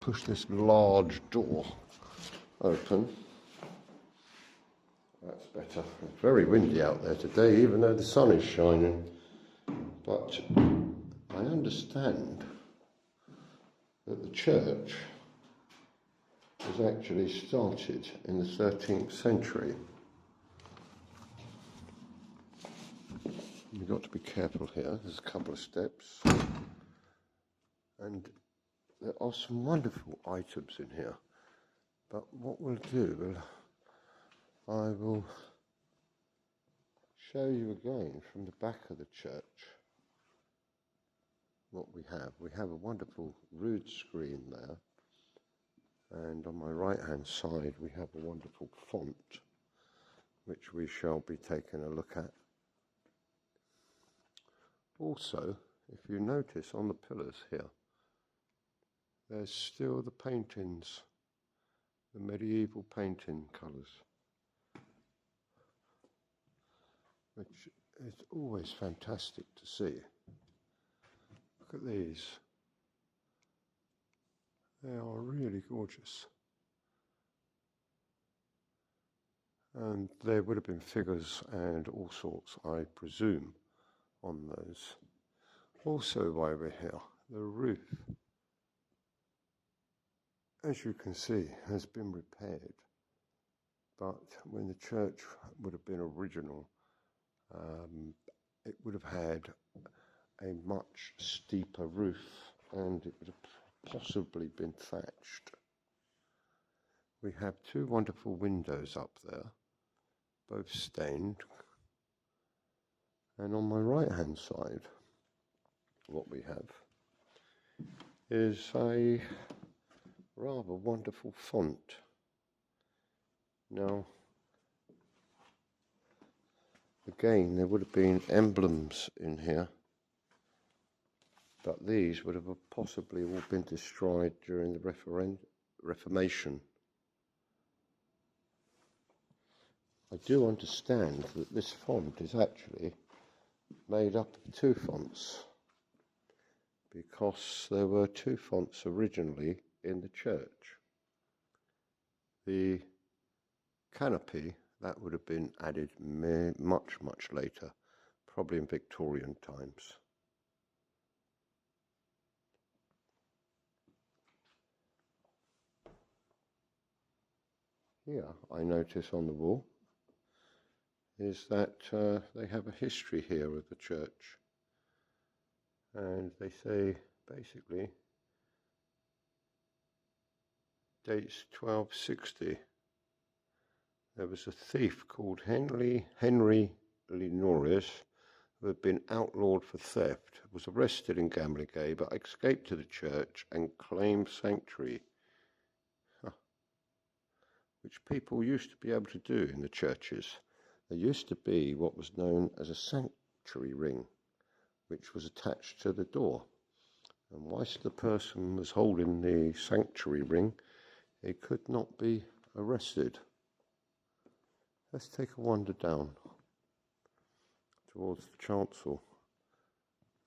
Push this large door open. That's better. It's very windy out there today, even though the sun is shining. But I understand that the church was actually started in the 13th century. You've got to be careful here. There's a couple of steps. And there are some wonderful items in here. But what we'll do, I will show you again from the back of the church what we have. We have a wonderful Rood screen there. And on my right hand side we have a wonderful font which we shall be taking a look at. Also, if you notice on the pillars here, there's still the paintings, the medieval painting colours, which is always fantastic to see. Look at these. They are really gorgeous. And there would have been figures and all sorts, I presume, on those. Also, while we're here, the roof, as you can see, has been repaired. But when the church would have been original, it would have had a much steeper roof and it would have possibly been thatched. We have two wonderful windows up there, both stained. And on my right hand side, what we have is a rather wonderful font. Now, again, there would have been emblems in here, but these would have possibly all been destroyed during the Reformation. I do understand that this font is actually made up of two fonts, because there were two fonts originally in the church. The canopy, that would have been added much later, probably in Victorian times. Here, I notice on the wall, is that they have a history here of the church. And they say, basically, dates 1260. There was a thief called Henry Norris who had been outlawed for theft, was arrested in Gamlingay, but escaped to the church and claimed sanctuary, which people used to be able to do in the churches. There used to be what was known as a sanctuary ring, which was attached to the door. And whilst the person was holding the sanctuary ring, he could not be arrested. Let's take a wander down towards the chancel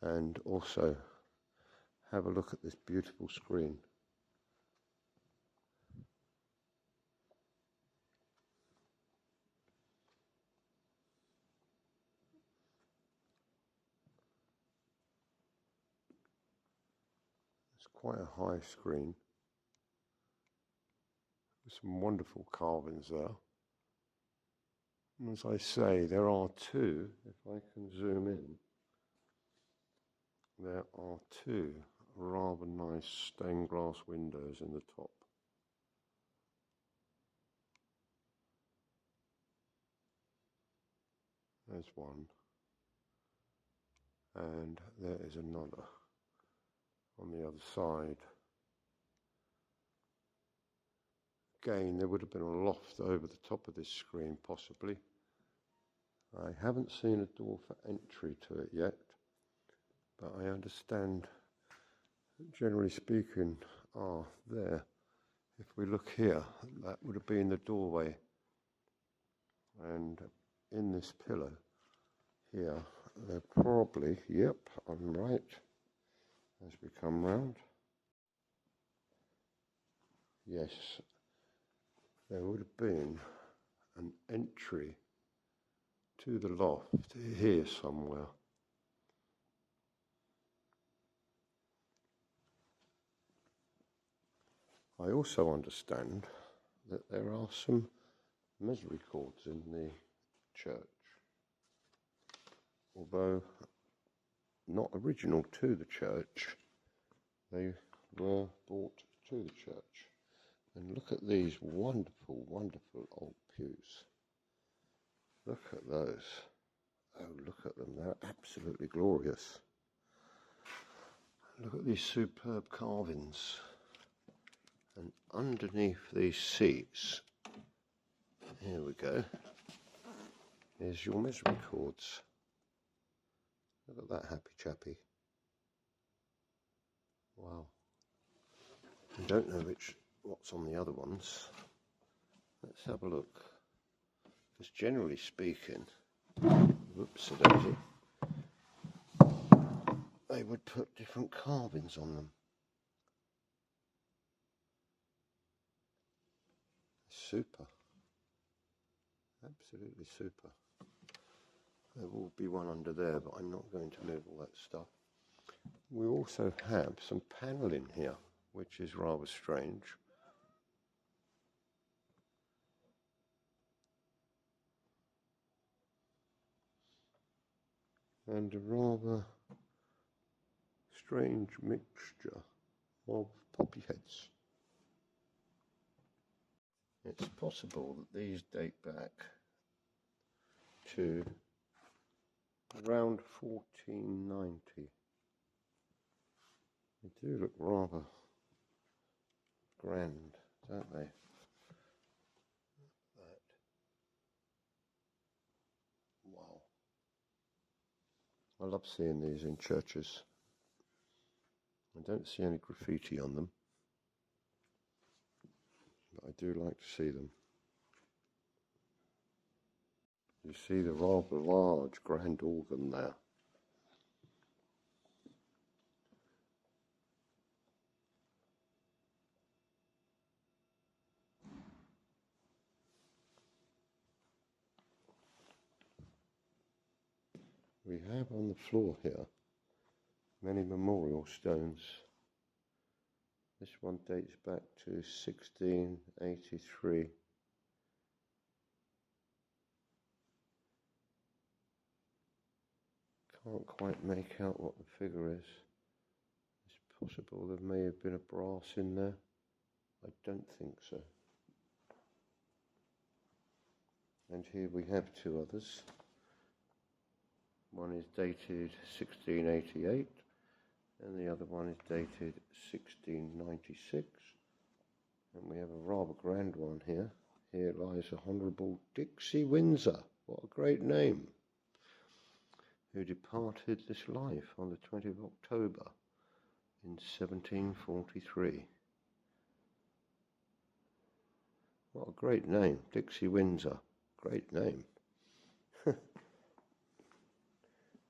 and also have a look at this beautiful screen. It's quite a high screen with some wonderful carvings there. And as I say, there are two, if I can zoom in, there are two rather nice stained glass windows in the top. There's one, and there is another on the other side. Again, there would have been a loft over the top of this screen, possibly. I haven't seen a door for entry to it yet, but I understand, generally speaking, there. If we look here, that would have been the doorway. And in this pillar here, they're probably, yep, I'm right, as we come round. Yes, there would have been an entry to the loft here somewhere. I also understand that there are some Misericords in the church, although not original to the church, they were brought to the church. And look at these wonderful, wonderful old pews. Look at those. Oh, look at them, they're absolutely glorious. Look at these superb carvings. And underneath these seats, here we go, here's your Misericords. Look at that happy chappy. Wow. I don't know what's on the other ones. Let's have a look. Because generally speaking, whoops-a-daisy, they would put different carvings on them. Super. Absolutely super. There will be one under there, but I'm not going to move all that stuff. We also have some panelling here, which is rather strange. And a rather strange mixture of poppy heads. It's possible that these date back to around 1490. They do look rather grand, don't they? Wow. I love seeing these in churches. I don't see any graffiti on them, but I do like to see them. You see the rather large grand organ there. We have on the floor here many memorial stones. This one dates back to 1683. Can't quite make out what the figure is. It's possible there may have been a brass in there. I don't think so. And here we have two others. One is dated 1688 and the other one is dated 1696. And we have a rather grand one here. Here lies the Honourable Dixie Windsor. What a great name. Who departed this life on the 20th of October in 1743. What a great name, Dixie Windsor. Great name.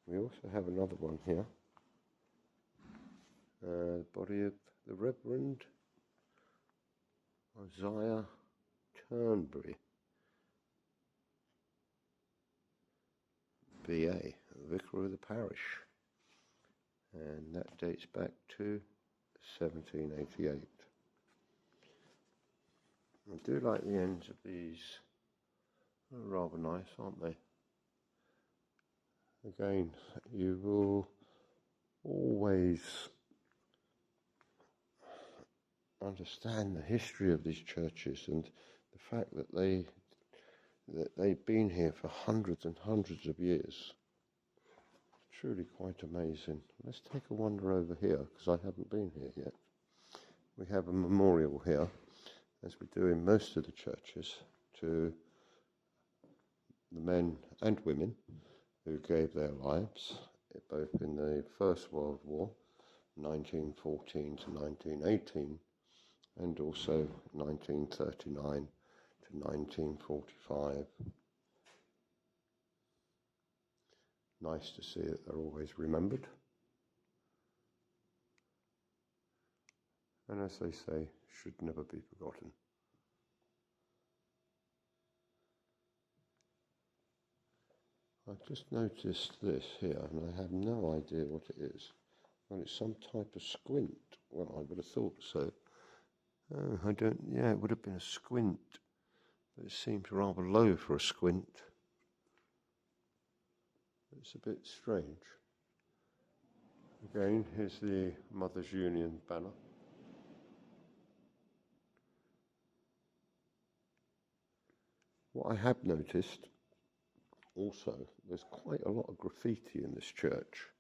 We also have another one here. The body of the Reverend Isaiah Turnbury, B.A., Vicar of the parish. And that dates back to 1788. I do like the ends of these. They're rather nice, aren't they? Again, you will always understand the history of these churches and the fact that they've been here for hundreds and hundreds of years. It's truly quite amazing. Let's take a wander over here, because I haven't been here yet. We have a memorial here, as we do in most of the churches, to the men and women who gave their lives, both in the First World War, 1914 to 1918, and also 1939 to 1945. Nice to see that they're always remembered. And as they say, should never be forgotten. I've just noticed this here, and I have no idea what it is. Well, it's some type of squint. Well, I would have thought so. Oh, yeah, it would have been a squint, but it seems rather low for a squint. It's a bit strange. Again, here's the Mothers Union banner. What I have noticed also, there's quite a lot of graffiti in this church,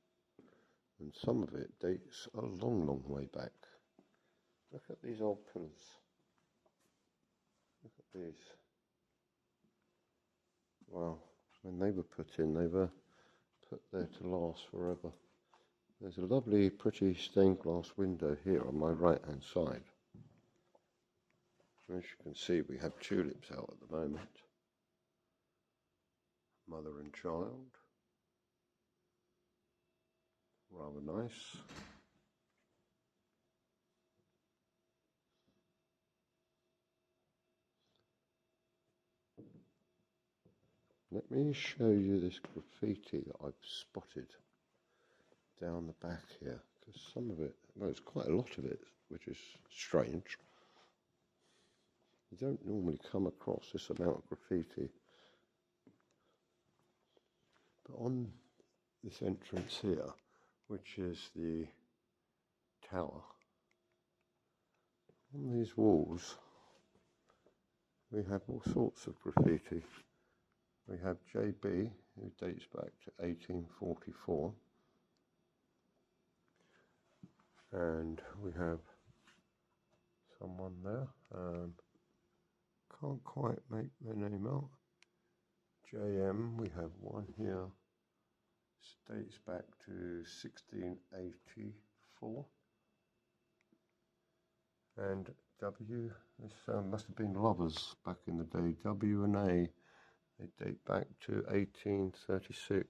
and some of it dates a long, long way back. Look at these old pillars. Look at these. Wow, when they were put in, they were put there to last forever. There's a lovely, pretty stained glass window here on my right-hand side. As you can see, we have tulips out at the moment. Mother and child. Rather nice. Let me show you this graffiti that I've spotted down the back here, because some of it, well, there's quite a lot of it, which is strange. You don't normally come across this amount of graffiti. But on this entrance here, which is the tower, on these walls we have all sorts of graffiti. We have JB, who dates back to 1844, and we have someone there, can't quite make their name out. JM, we have one here, dates back to 1684, and W, this must have been lovers back in the day. W and A, they date back to 1836.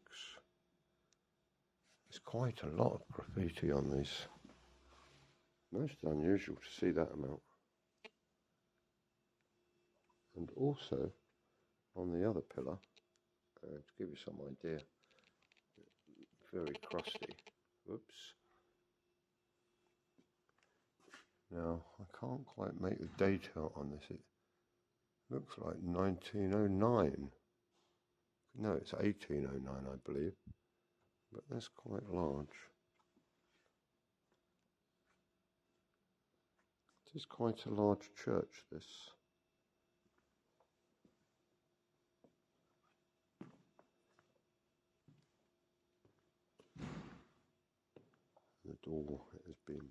There's quite a lot of graffiti on these. Most unusual to see that amount. And also on the other pillar, to give you some idea, very crusty. Whoops. Now, I can't quite make the date out on this. It looks like 1909. No, it's 1809, I believe. But that's quite large. It is quite a large church, this. The door has been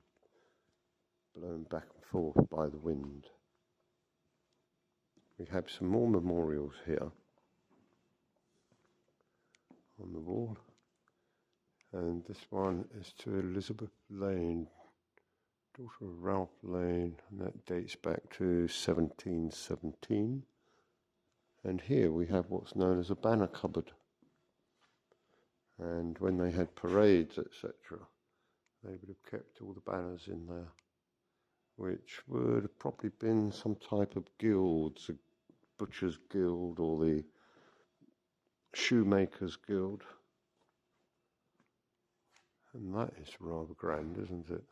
blown back and forth by the wind. We have some more memorials here on the wall, and this one is to Elizabeth Lane, daughter of Ralph Lane, and that dates back to 1717. And here we have what's known as a banner cupboard, and when they had parades, etc., they would have kept all the banners in there, which would have probably been some type of guilds, a butcher's guild or the shoemaker's guild. And that is rather grand, isn't it?